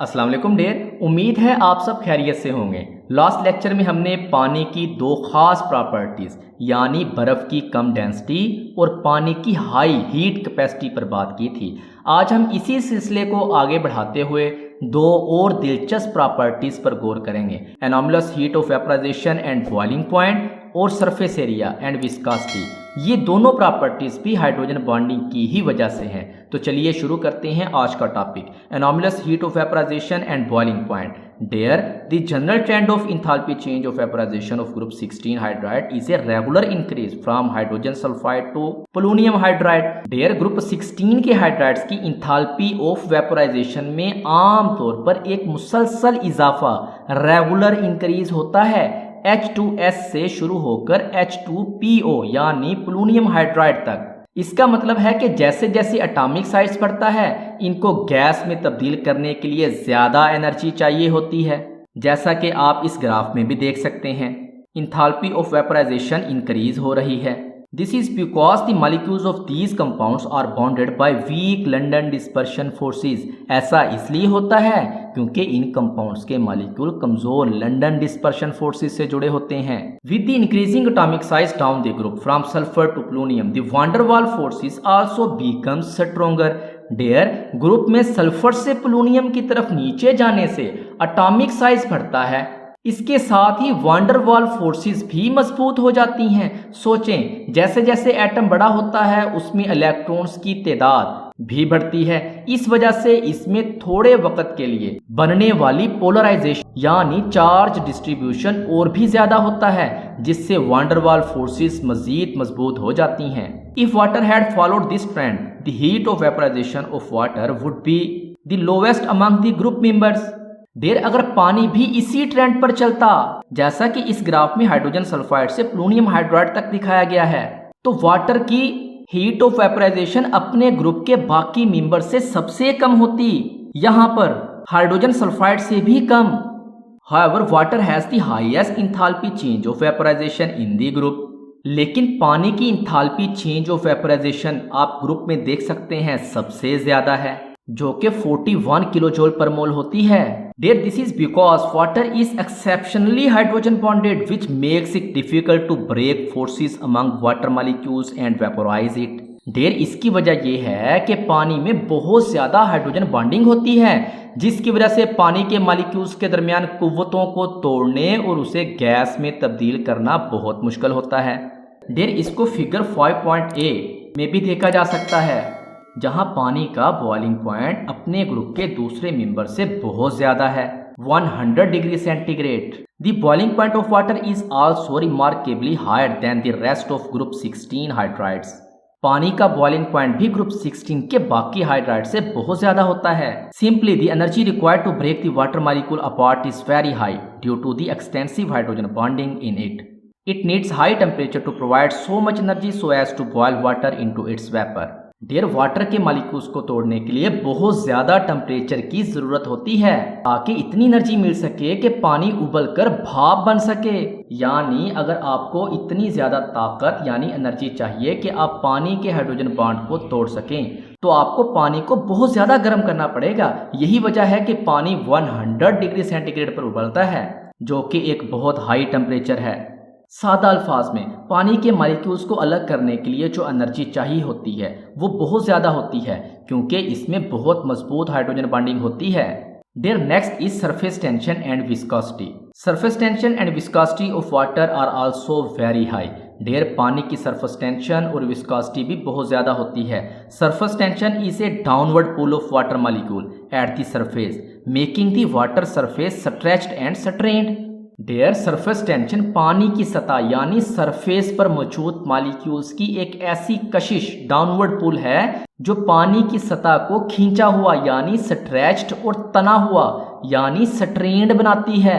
अस्सलाम वालेकुम डियर, उम्मीद है आप सब खैरियत से होंगे। लास्ट लेक्चर में हमने पानी की दो खास प्रॉपर्टीज़ यानी बर्फ़ की कम डेंसिटी और पानी की हाई हीट कैपेसिटी पर बात की थी। आज हम इसी सिलसिले को आगे बढ़ाते हुए दो और दिलचस्प प्रॉपर्टीज़ पर गौर करेंगे, anomalous heat of vaporization and boiling point और सरफेस एरिया एंड विस्कोसिटी। ये दोनों प्रॉपर्टीज़ भी हाइड्रोजन बॉन्डिंग की ही वजह से हैं। तो चलिए शुरू करते हैं आज का topic, anomalous heat of vaporization and boiling point. There, the general trend of enthalpy change of vaporization of group 16 hydride is a regular increase from hydrogen sulfide to polonium hydride. There, group 16 के hydrides की enthalpy of vaporization में आम तौर पर एक मुसलसल इजाफा regular increase होता है H2S से शुरू होकर H2PO यानी पोलोनियम हाइड्राइड तक। इसका मतलब है कि जैसे जैसे एटॉमिक साइज बढ़ता है इनको गैस में तब्दील करने के लिए ज़्यादा एनर्जी चाहिए होती है, जैसा कि आप इस ग्राफ में भी देख सकते हैं। इंथैल्पी ऑफ वेपराइजेशन इंक्रीज हो रही है। This is because the molecules of these compounds are bounded by weak London dispersion forces. ऐसा इसलिए होता है क्योंकि इन कंपाउंड्स के मॉलिक्यूल कमजोर लंडन डिस्पर्शन फोर्सेस से जुड़े होते हैं। With the increasing atomic size down the group from sulphur to polonium the van der Waals forces also become stronger. डेयर ग्रुप में सल्फर से पोलोनियम की तरफ नीचे जाने से एटॉमिक साइज बढ़ता है, इसके साथ ही वान डेर वाल फोर्सेस भी मजबूत हो जाती हैं। सोचें, जैसे जैसे एटम बड़ा होता है उसमें इलेक्ट्रॉन्स की तादाद भी बढ़ती है। इस वजह से इसमें थोड़े वक्त के लिए बनने वाली पोलराइजेशन यानी चार्ज डिस्ट्रीब्यूशन और भी ज्यादा होता है, जिससे वान डेर वाल फोर्सेस मजीद मजबूत हो जाती हैं। If water had followed this trend the heat of vaporization of water would be the lowest among the group members. There अगर पानी भी इसी ट्रेंड पर चलता जैसा कि इस ग्राफ में हाइड्रोजन सल्फाइड से पोलोनियम हाइड्राइड तक दिखाया गया है, तो वाटर की हीट ऑफ वेपराइजेशन अपने ग्रुप के बाकी मेंबर से सबसे कम होती, यहाँ पर हाइड्रोजन सल्फाइड से भी कम। However water has the highest enthalpy change of vaporization in the group. लेकिन पानी की इंथैल्पी चेंज ऑफ वेपराइजेशन आप ग्रुप में देख सकते हैं सबसे ज्यादा है, जो कि 41 किलोजोल पर मोल होती है। Dear, this is because water is exceptionally hydrogen bonded, which makes it difficult to break forces among water molecules and vaporize it. Dear, इसकी वजह यह है कि पानी में बहुत ज़्यादा हाइड्रोजन बॉन्डिंग होती है, जिसकी वजह से पानी के मॉलिक्यूल्स के दरमियान कुव्वतों को तोड़ने और उसे गैस में तब्दील करना बहुत मुश्किल होता है। Dear, इसको फिगर 5.a में भी देखा जा सकता है, जहां पानी का बॉइलिंग पॉइंट अपने ग्रुप के दूसरे मेंबर से बहुत ज्यादा है, 100 degree centigrade. The boiling point of water is also remarkably higher than the rest of group 16 hydrides. पानी का बॉइलिंग पॉइंट भी ग्रुप 16 के बाकी हाइड्राइड से बहुत ज्यादा होता है। Simply the energy required to break the water molecule apart is very high due to the extensive hydrogen bonding in it. It needs high temperature to provide so much energy so as to boil water into its vapor. डेयर water के molecules को तोड़ने के लिए बहुत ज्यादा temperature की जरूरत होती है ताकि इतनी एनर्जी मिल सके कि पानी उबलकर भाप बन सके। यानी अगर आपको इतनी ज्यादा ताकत यानी एनर्जी चाहिए कि आप पानी के हाइड्रोजन बॉन्ड को तोड़ सकें, तो आपको पानी को बहुत ज्यादा गर्म करना पड़ेगा। यही वजह है कि पानी 100 डिग्री सेंटीग्रेड पर उबलता है, जो कि एक बहुत हाई टेम्परेचर है। सादा अल्फाज में पानी के मॉलिक्यूल्स को अलग करने के लिए जो एनर्जी चाहिए होती है वो बहुत ज़्यादा होती है, क्योंकि इसमें बहुत मजबूत हाइड्रोजन बॉन्डिंग होती है। There next is surface tension and viscosity. Surface tension and viscosity of water are also very high. डेयर पानी की सरफेस टेंशन और विस्कोसिटी भी बहुत ज़्यादा होती है। Surface tension is a downward pull of water molecule at the surface, making the water surface stretched and strained. डेयर सरफेस टेंशन पानी की सतह यानी सरफेस पर मौजूद मॉलिक्यूल्स की एक ऐसी कशिश डाउनवर्ड पुल है जो पानी की सतह को खींचा हुआ यानी स्ट्रेच्ड और तना हुआ यानी स्ट्रेन्ड बनाती है।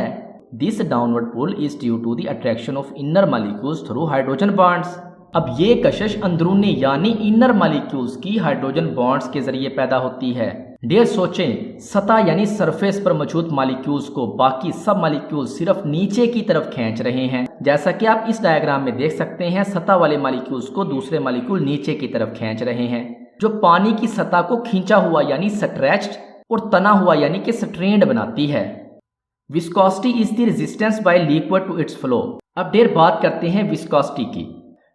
This downward pull is due to the attraction of inner molecules through hydrogen bonds. अब ये कशिश अंदरूनी यानी इनर मॉलिक्यूल्स की हाइड्रोजन बॉन्ड्स के जरिए पैदा होती है। डेयर सोचें, सतह यानी सरफेस पर मौजूद मॉलिक्यूल्स को बाकी सब मॉलिक्यूल्स सिर्फ नीचे की तरफ खींच रहे हैं। जैसा कि आप इस डायग्राम में देख सकते हैं, सतह वाले मॉलिक्यूल्स को दूसरे मॉलिक्यूल नीचे की तरफ खींच रहे हैं। जो पानी की सतह को खींचा हुआ यानी स्ट्रेच्ड और तना हुआ यानी कि स्ट्रेंड बनाती है। Viscosity is the resistance by liquid to its flow. अब डेयर बात करते हैं विस्कोसिटी की।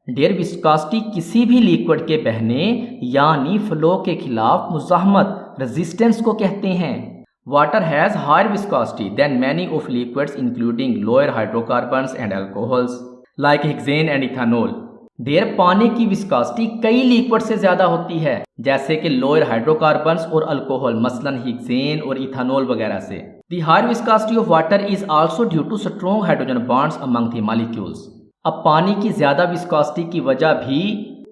डेयर विस्कोसिटी किसी भी लिक्विड के बहने यानी फ्लो के खिलाफ मुज़ाहमत रेजिस्टेंस को कहते हैं। Water has higher viscosity than many of liquids including lower hydrocarbons and alcohols like hexane and ethanol. डेयर पानी की विस्कोसिटी कई लिक्विड से ज्यादा होती है, जैसे कि लोअर हाइड्रोकार्बन्स और अल्कोहल, मसलन हेक्सेन और इथानॉल वगैरह से। The higher viscosity of water is also due to strong hydrogen bonds among the molecules. अब पानी की ज्यादा विस्कोसिटी की वजह भी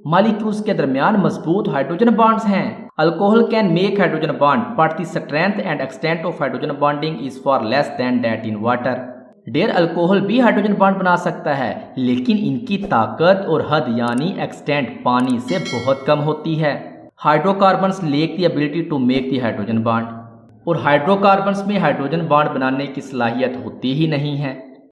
मॉलिक्यूल्स के दरमियान मजबूत हाइड्रोजन बॉन्ड्स हैं। Alcohol can make hydrogen bond but the strength and extent of hydrogen bonding is far less than that in water. डेयर अल्कोहल भी हाइड्रोजन बॉन्ड बना सकता है, लेकिन इनकी ताकत और हद यानी एक्सटेंट पानी से बहुत कम होती है। Hydrocarbons lack the ability to make the hydrogen bond, और हाइड्रोकार्बन्स में हाइड्रोजन बॉन्ड बनाने की सलाहियत होती ही नहीं है।